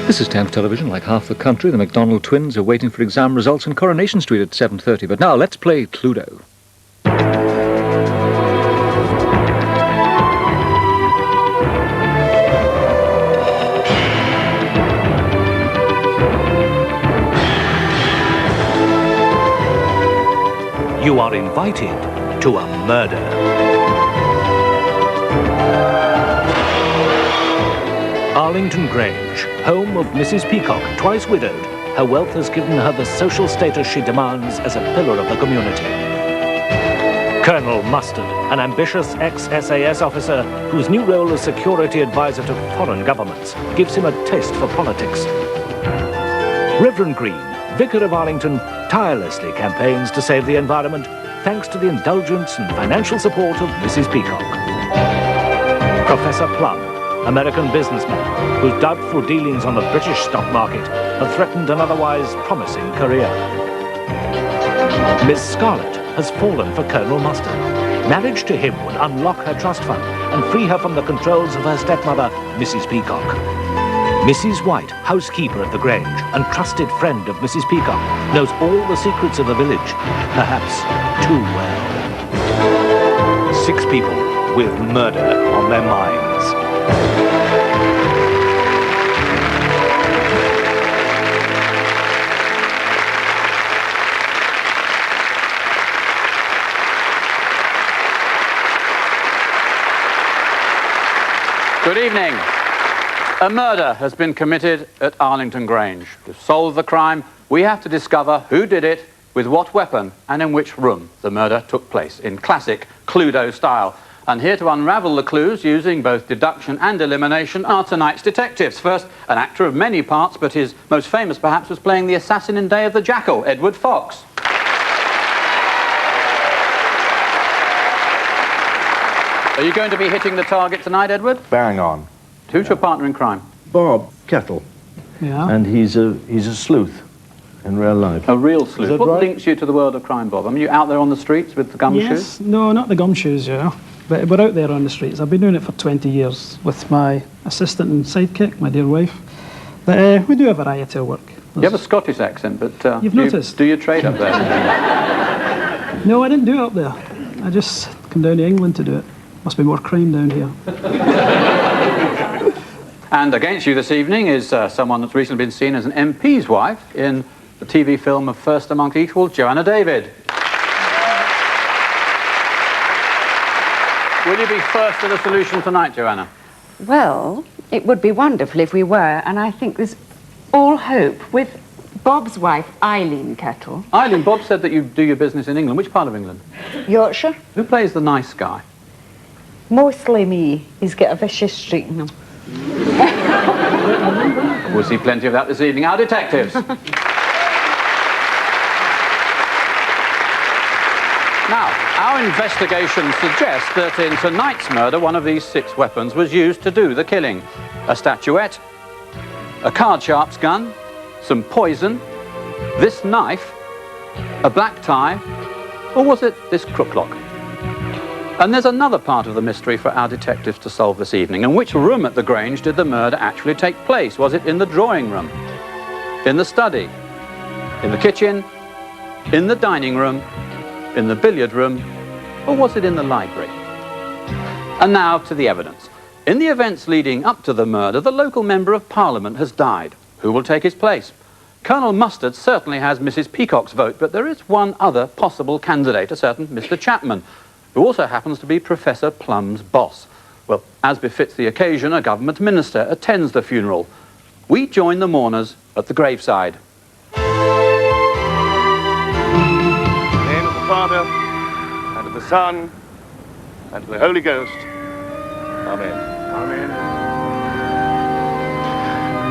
This is Thames Television. Like half the country, the MacDonald twins are waiting for exam results in Coronation Street at 7:30. But now, let's play Cluedo. You are invited to a murder. Arlington Grange, home of Mrs. Peacock, twice widowed. Her wealth has given her the social status she demands as a pillar of the community. Colonel Mustard, an ambitious ex-SAS officer whose new role as security advisor to foreign governments gives him a taste for politics. Reverend Green, Vicar of Arlington, tirelessly campaigns to save the environment thanks to the indulgence and financial support of Mrs. Peacock. Professor Plum, American businessman whose doubtful dealings on the British stock market have threatened an otherwise promising career. Miss Scarlet has fallen for Colonel Mustard. Marriage to him would unlock her trust fund and free her from the controls of her stepmother, Mrs. Peacock. Mrs. White, housekeeper at the Grange and trusted friend of Mrs. Peacock, knows all the secrets of the village, perhaps too well. 6 people with murder on their minds. Good evening. A murder has been committed at Arlington Grange. To solve the crime, we have to discover who did it, with what weapon, and in which room the murder took place, in classic Cluedo style. And here to unravel the clues using both deduction and elimination are tonight's detectives. First, an actor of many parts, but his most famous perhaps was playing the assassin in Day of the Jackal, Edward Fox. Are you going to be hitting the target tonight, Edward? Bang on. Who's your partner in crime? Bob Kettle. Yeah. And he's a sleuth in real life. A real sleuth. What right? links you to the world of crime, Bob? I mean, you out there on the streets with the gumshoes? Yes. No, not the gumshoes, you know. But we're out there on the streets. I've been doing it for 20 years with my assistant and sidekick, my dear wife. But we do a variety of work. You have a Scottish accent, but You've noticed. Do you trade up there? No, I didn't do it up there. I just come down to England to do it. Must be more crime down here. And against you this evening is someone that's recently been seen as an MP's wife in the TV film of First Amongst Equals, Joanna David. Will you be first to the solution tonight, Joanna? Well, it would be wonderful if we were, and I think there's all hope with Bob's wife, Eileen Kettle. Eileen, Bob said that you do your business in England. Which part of England? Yorkshire. Who plays the nice guy? Mostly me. He's got a vicious streak in him. We'll see plenty of that this evening. Our detectives. Now, our investigation suggests that in tonight's murder, one of these 6 weapons was used to do the killing. A statuette, a card sharp's gun, some poison, this knife, a black tie, or was it this crook lock? And there's another part of the mystery for our detectives to solve this evening. In which room at the Grange did the murder actually take place? Was it in the drawing room, in the study, in the kitchen, in the dining room, in the billiard room, or was it in the library? And now to the evidence. In the events leading up to the murder, the local member of Parliament has died. Who will take his place? Colonel Mustard certainly has Mrs. Peacock's vote, but there is one other possible candidate, a certain Mr. Chapman, who also happens to be Professor Plum's boss. Well, as befits the occasion, a government minister attends the funeral. We join the mourners at the graveside. In the name of the Father, and of the Son, and of the Holy Ghost. Amen. Amen.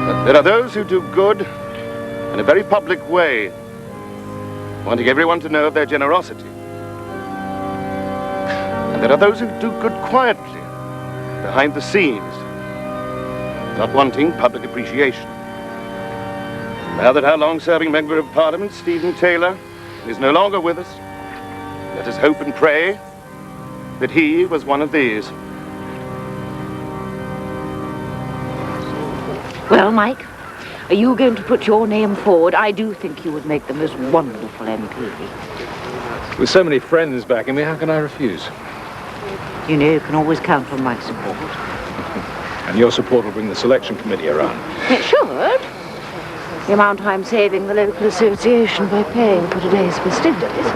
But there are those who do good in a very public way, wanting everyone to know of their generosity. And there are those who do good quietly, behind the scenes, not wanting public appreciation. Now that our long-serving Member of Parliament, Stephen Taylor, is no longer with us, let us hope and pray that he was one of these. Well, Mike, Are you going to put your name forward? I do think you would make the most wonderful MP. With so many friends backing me, how can I refuse? You know, you can always count on my support. And your support will bring the selection committee around. It should. The amount I'm saving the local association by paying for today's festivities.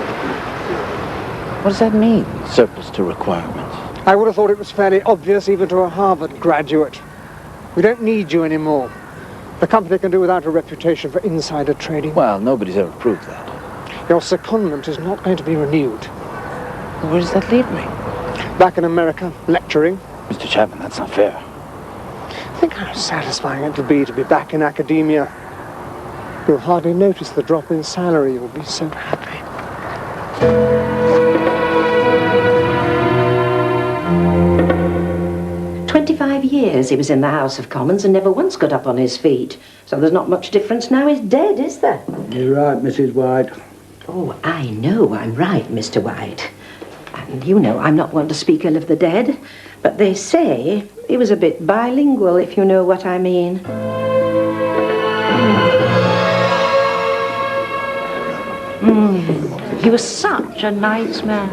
What does that mean, surplus to requirements? I would have thought it was fairly obvious even to a Harvard graduate. We don't need you anymore. The company can do without a reputation for insider trading. Well, nobody's ever proved that. Your secondment is not going to be renewed. Where does that leave me? Back in America, lecturing. Mr. Chapman, that's not fair. Think how satisfying it would be to be back in academia. You'll hardly notice the drop in salary. You'll be so happy. 25 years he was in the House of Commons and never once got up on his feet. So there's not much difference now he's dead, is there? You're right, Mrs. White. Oh, I know I'm right, Mr. White. And you know I'm not one to speak ill of the dead. But they say he was a bit bilingual, if you know what I mean. He was such a nice man.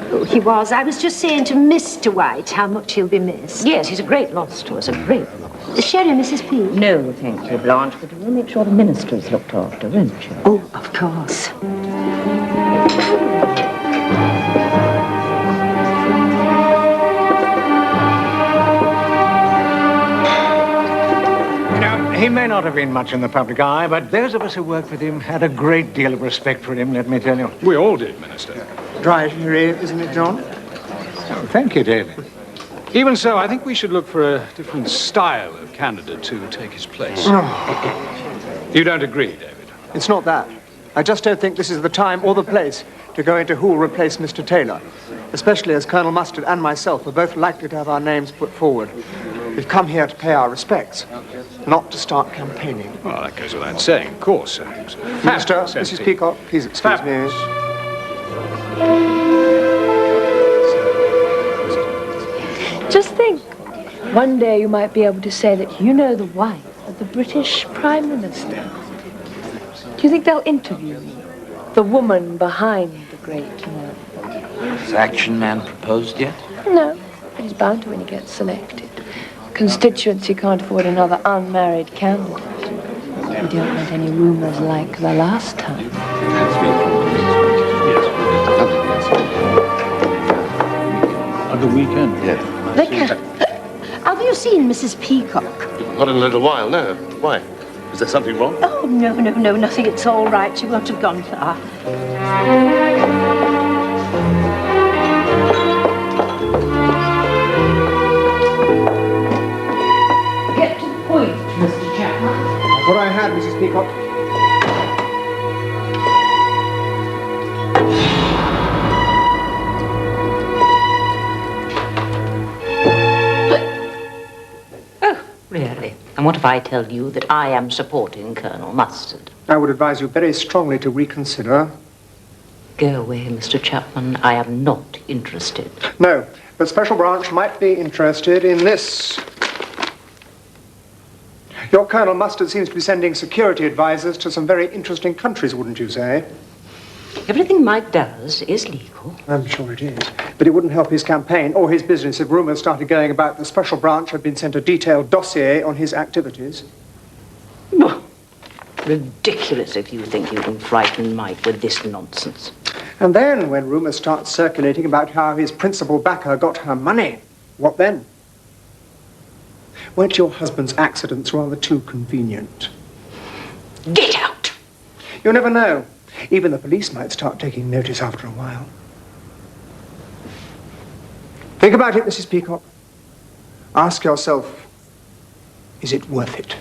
Oh, he was. I was just saying to Mr. White how much he'll be missed. Yes, he's a great loss to us, a great loss. Sherry, Mrs. P? No, thank you, Blanche, but we'll make sure the minister's looked after, won't you? Oh, of course. He may not have been much in the public eye, but those of us who worked with him had a great deal of respect for him, let me tell you. We all did, Minister. Dry sherry, isn't it, John? Oh, thank you, David. Even so, I think we should look for a different style of candidate to take his place. You don't agree, David? It's not that. I just don't think this is the time or the place to go into who will replace Mr. Taylor, especially as Colonel Mustard and myself are both likely to have our names put forward. We've come here to pay our respects, not to start campaigning. Well, that goes without saying, of course. Minister, Mrs. Peacock, please excuse me. Just think, one day you might be able to say that you know the wife of the British Prime Minister. Do you think they'll interview you? The woman behind the great man? Has Action Man proposed yet? No, but he's bound to when he gets selected. Constituency can't afford another unmarried candidate. We don't want any rumours like the last time. At the weekend? Yes. Have you seen Mrs. Peacock? Not in a little while, no. Why? Is there something wrong? Oh, no, nothing. It's all right. She won't have gone far. Get to the point, Mr. Chapman. That's what I had, Mrs. Peacock. Really? And what if I tell you that I am supporting Colonel Mustard? I would advise you very strongly to reconsider. Go away, Mr. Chapman. I am not interested. No, but Special Branch might be interested in this. Your Colonel Mustard seems to be sending security advisors to some very interesting countries, wouldn't you say? Everything Mike does is legal. I'm sure it is. But it wouldn't help his campaign or his business if rumours started going about the Special Branch had been sent a detailed dossier on his activities. Ridiculous if you think you can frighten Mike with this nonsense. And then, when rumours start circulating about how his principal backer got her money, what then? Weren't your husband's accidents rather too convenient? Get out! You never know. Even the police might start taking notice after a while. Think about it, Mrs. Peacock. Ask yourself, is it worth it?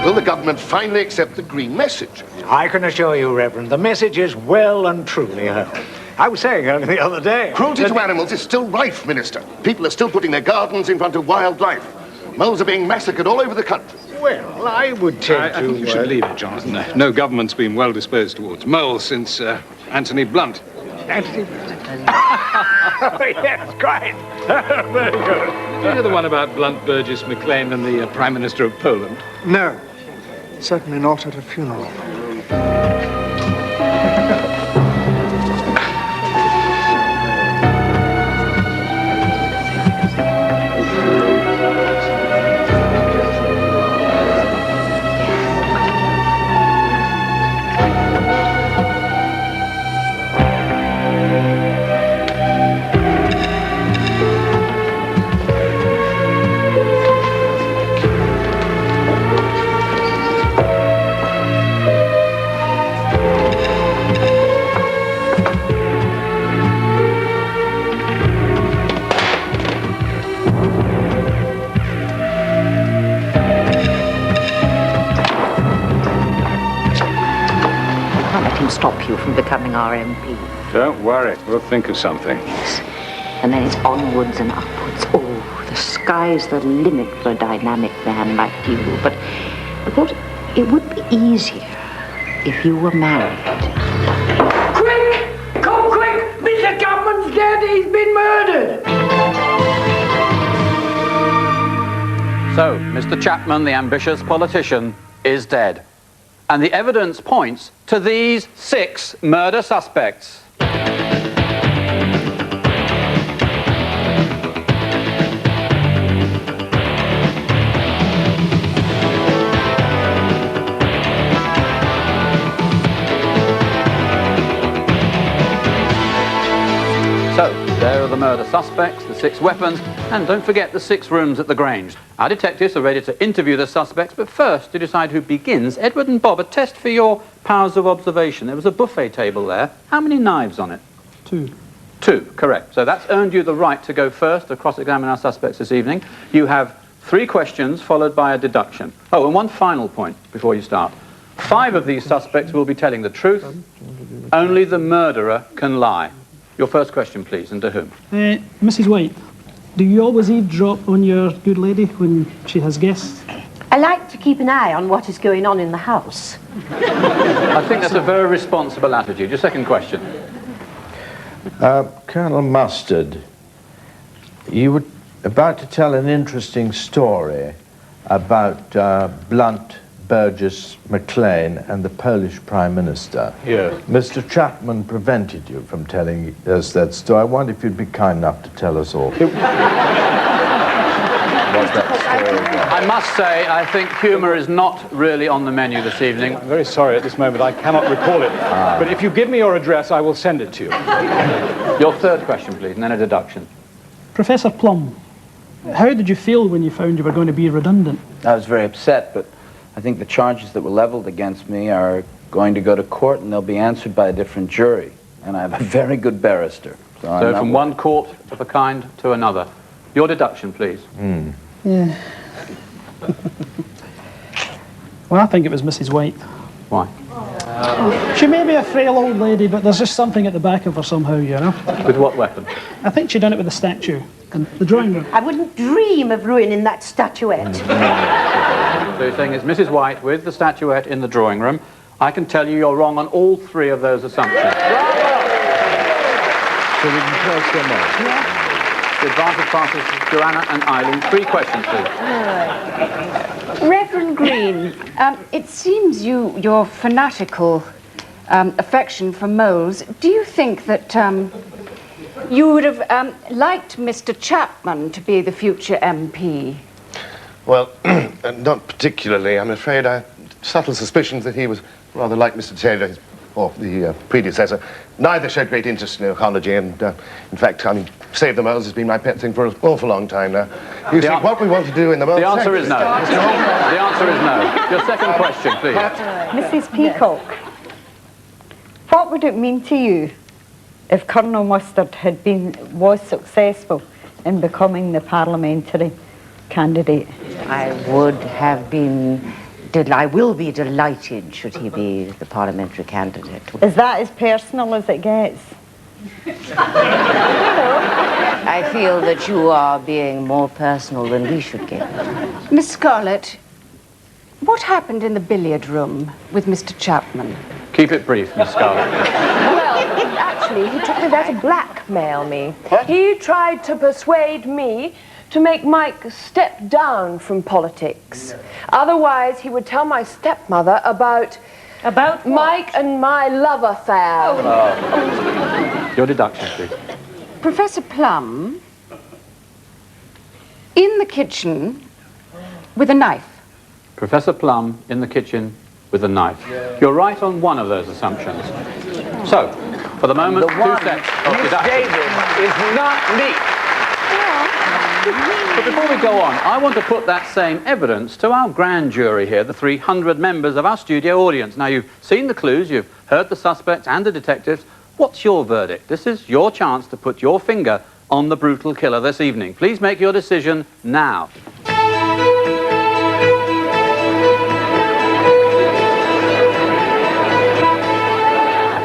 Will the government finally accept the green message? I can assure you, Reverend, the message is well and truly held. I was saying only the other day. Cruelty to animals is still rife, Minister. People are still putting their gardens in front of wildlife. Moles are being massacred all over the country. Well, I would tend I think you should leave it, Jonathan. No government's been well disposed towards moles since Anthony Blunt. Anthony yes, quite. Very good. Do you hear the one about Blunt, Burgess, Maclean and the Prime Minister of Poland? No, certainly not at a funeral. Stop you from becoming our MP. Don't worry, we'll think of something. Yes. And then it's onwards and upwards. Oh, the sky's the limit for a dynamic man like you. But of course, it would be easier if you were married. Quick! Come quick! Mr Chapman's dead. He's been murdered. So, Mr Chapman, the ambitious politician, is dead. And the evidence points to these 6 murder suspects. So, there are the murder suspects, the 6 weapons, and don't forget the 6 rooms at the Grange. Our detectives are ready to interview the suspects, but first, to decide who begins, Edward and Bob, a test for your powers of observation. There was a buffet table there. How many knives on it? 2. 2, correct. So that's earned you the right to go first to cross-examine our suspects this evening. You have 3 questions followed by a deduction. Oh, and one final point before you start. 5 of these suspects will be telling the truth. Only the murderer can lie. Your first question, please, and to whom? Mrs. White, do you always eavesdrop on your good lady when she has guests? I like to keep an eye on what is going on in the house. I think that's a very responsible attitude. Your second question. Colonel Mustard, you were about to tell an interesting story about Blunt, Burgess, Maclean and the Polish Prime Minister. Yes. Mr Chapman prevented you from telling us that story. I wonder if you'd be kind enough to tell us all. I must say, I think humour is not really on the menu this evening. I'm very sorry at this moment, I cannot recall it. But if you give me your address, I will send it to you. Your third question, please, and then a deduction. Professor Plum, how did you feel when you found you were going to be redundant? I was very upset, but I think the charges that were leveled against me are going to go to court and they'll be answered by a different jury. And I have a very good barrister. So from one court of a kind to another. Your deduction, please. Yeah. Well, I think it was Mrs. White. Why? She may be a frail old lady, but there's just something at the back of her somehow, you know? With what weapon? I think she done it with the statue in the drawing room. I wouldn't dream of ruining that statuette. So you're saying it's Mrs. White with the statuette in the drawing room. I can tell you you're wrong on all 3 of those assumptions. So we can tell someone. Yeah. The advantage passes to Joanna and Eileen. 3 questions, please. Reverend Green, it seems your fanatical affection for moles, do you think that you would have liked Mr Chapman to be the future MP? Well, not particularly. I'm afraid I had subtle suspicions that he was rather like Mr Taylor, or the predecessor. Neither showed great interest in ecology, and in fact, I mean, Save the Moles has been my pet thing for an awful long time now. You see, what we want to do in the moles... The answer is no. The answer is no. Your second question, please. Mrs Peacock, what would it mean to you if Colonel Mustard was successful in becoming the parliamentary candidate? I would have been... I will be delighted should he be the parliamentary candidate. Is that as personal as it gets? I feel that you are being more personal than we should get. Miss Scarlett, what happened in the billiard room with Mr. Chapman? Keep it brief, Miss Scarlett. Well, actually, he took me there to blackmail me. He tried to persuade me to make Mike step down from politics. Otherwise, he would tell my stepmother about Mike and my love affair. Your deduction, please. Professor Plum, in the kitchen with a knife. Professor Plum in the kitchen with a knife. You're right on one of those assumptions. So, for the moment, The 2 one, sets of Miss deduction. David, is not me. But before we go on, I want to put that same evidence to our grand jury here, the 300 members of our studio audience. Now, you've seen the clues, you've heard the suspects and the detectives. What's your verdict? This is your chance to put your finger on the brutal killer this evening. Please make your decision now.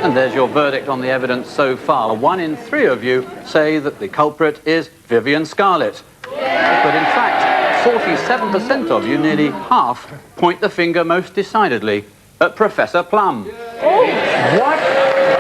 And there's your verdict on the evidence so far. 1 in 3 of you say that the culprit is Vivian Scarlett. But in fact, 47% of you, nearly half, point the finger most decidedly at Professor Plum. What?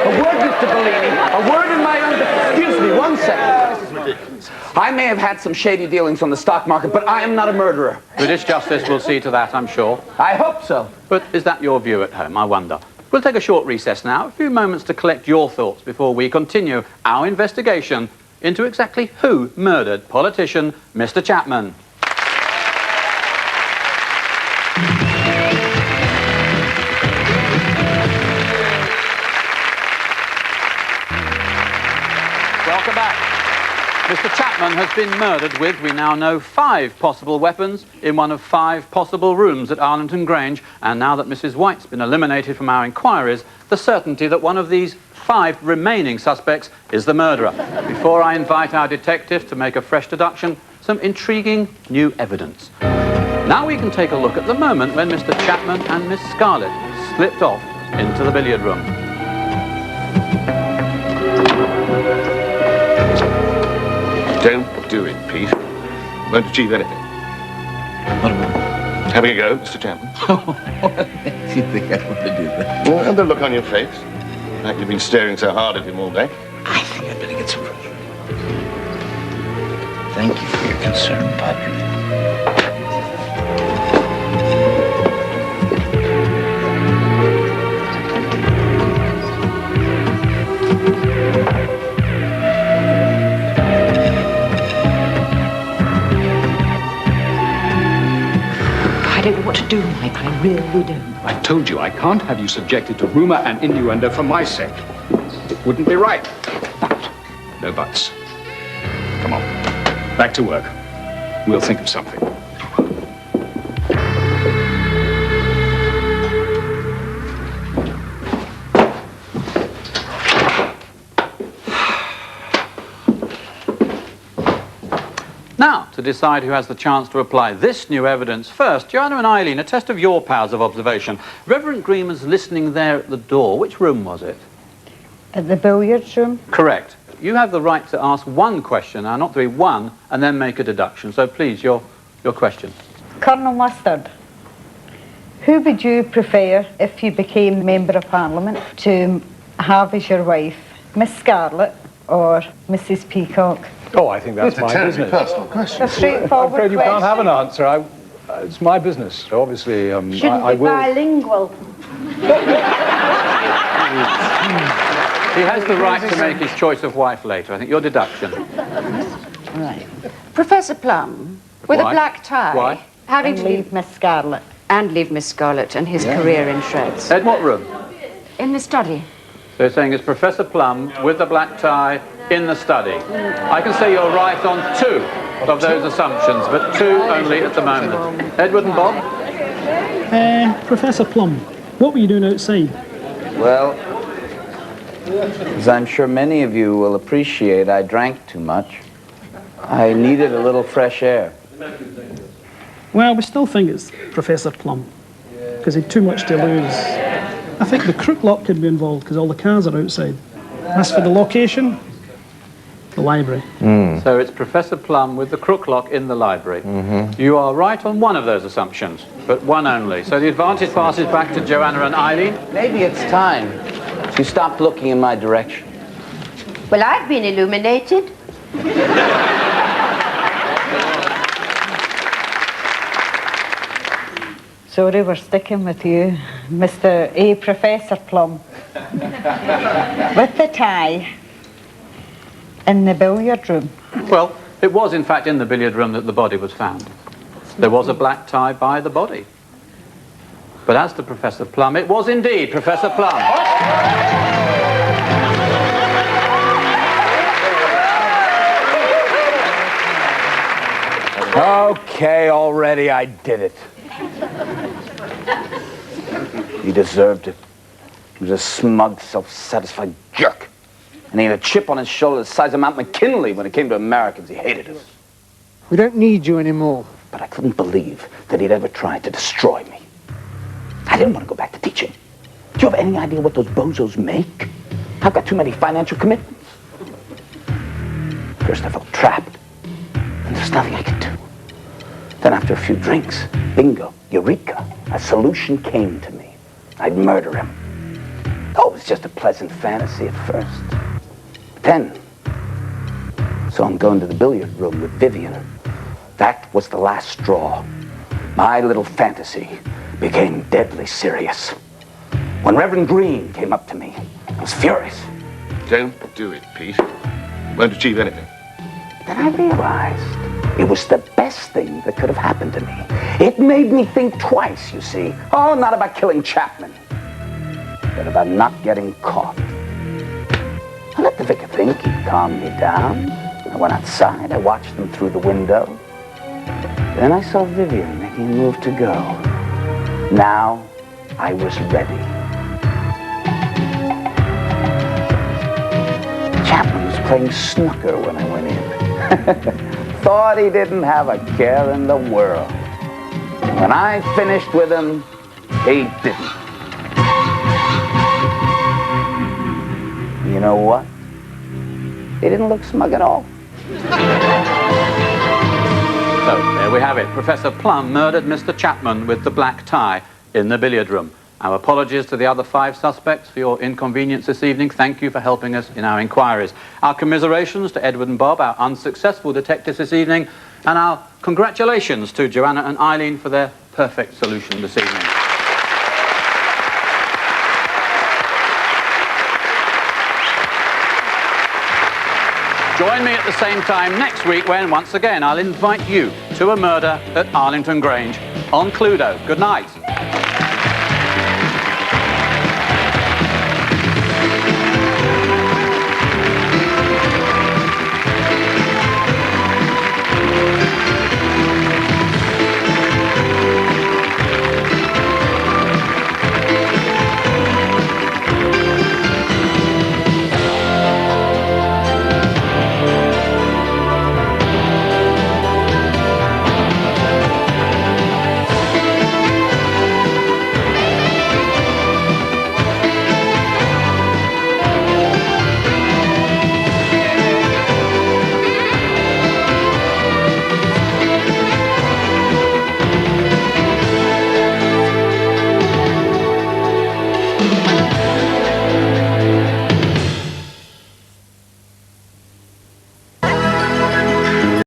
A word, Mr. Bellini. A word in my own... Excuse me, 1 second. This is ridiculous. I may have had some shady dealings on the stock market, but I am not a murderer. British justice will see to that, I'm sure. I hope so. But is that your view at home, I wonder? We'll take a short recess now, a few moments to collect your thoughts before we continue our investigation into exactly who murdered politician Mr. Chapman. Welcome back. Mr. Chapman has been murdered with, we now know, 5 possible weapons in one of 5 possible rooms at Arlington Grange. And now that Mrs. White's been eliminated from our inquiries, the certainty that one of these 5 remaining suspects is the murderer. Before I invite our detectives to make a fresh deduction, some intriguing new evidence. Now we can take a look at the moment when Mr. Chapman and Miss Scarlett slipped off into the billiard room. Don't do it, Pete. Won't achieve anything. What about Having a go, Mr. Chapman? What makes you think I want to do that? Well, and the look on your face. Like you've been staring so hard at him all day. I think I'd better get some fresh air. Thank you for your concern, Padre. I don't know what to do, Mike. I really don't. I told you I can't have you subjected to rumor and innuendo for my sake. It wouldn't be right. But, no buts. Come on, back to work. We'll think of something. Now, to decide who has the chance to apply this new evidence first, Joanna and Eileen, a test of your powers of observation. Reverend Greenman's listening there at the door. Which room was it? At the billiards room? Correct. You have the right to ask 1 question, now not to be 1, and then make a deduction. So please, your question. Colonel Mustard, who would you prefer if you became Member of Parliament to have as your wife, Miss Scarlett or Mrs. Peacock? Oh, I think that's my business. Personal question. A straightforward I'm afraid you can't have an question. answer. It's my business. So obviously, Shouldn't I be will. bilingual. He has the right to make his choice of wife later. I think your deduction. Right. Professor Plum, with Why? a black tie, Why? having And to leave Miss Scarlett. and leave Miss Scarlett and his career in shreds. Ed, what room? In the study. So you're saying it's Professor Plum with the black tie in the study. I can say you're right on 2 of those assumptions, but 2 only at the moment. Edward and Bob? Professor Plum, what were you doing outside? Well, as I'm sure many of you will appreciate, I drank too much. I needed a little fresh air. Well, we still think it's Professor Plum, because he had too much to lose. I think the crook lot could be involved, because all the cars are outside. As for the location, the library. So it's Professor Plum with the crook lock in the library. You are right on one of those assumptions, but one only. So the advantage passes back to Joanna and Eileen. Maybe it's time you stopped looking in my direction. Well, I've been illuminated. Sorry, we're sticking with you, Mr. A. Professor Plum. With the tie in the billiard room. Well, it was in fact in the billiard room that the body was found. There was a black tie by the body. But as to Professor Plum, it was indeed Professor Plum. Okay, already I did it. He deserved it. He was a smug, self-satisfied jerk. And he had a chip on his shoulder the size of Mount McKinley when it came to Americans. He hated us. We don't need you anymore. But I couldn't believe that he'd ever tried to destroy me. I didn't want to go back to teaching. Do you have any idea what those bozos make? I've got too many financial commitments. First I felt trapped, and there's nothing I could do. Then after a few drinks, bingo, eureka, a solution came to me. I'd murder him. Oh, it was just a pleasant fantasy at first. Then, so I'm going to the billiard room with Vivian. That was the last straw. My little fantasy became deadly serious. When Reverend Green came up to me, I was furious. Don't do it, Pete. Won't achieve anything. Then I realized it was the best thing that could have happened to me. It made me think twice, you see. Oh, not about killing Chapman, but about not getting caught. I let the vicar think he'd calm me down. I went outside, I watched them through the window. Then I saw Vivian making a move to go. Now I was ready. Chapman was playing snooker when I went in. Thought he didn't have a care in the world. When I finished with him, he didn't. You know what? He didn't look smug at all. So, there we have it. Professor Plum murdered Mr. Chapman with the black tie in the billiard room. Our apologies to the other 5 suspects for your inconvenience this evening. Thank you for helping us in our inquiries. Our commiserations to Edward and Bob, our unsuccessful detectives this evening, and our congratulations to Joanna and Eileen for their perfect solution this evening. Join me at the same time next week when, once again, I'll invite you to a murder at Arlington Grange on Cluedo. Good night.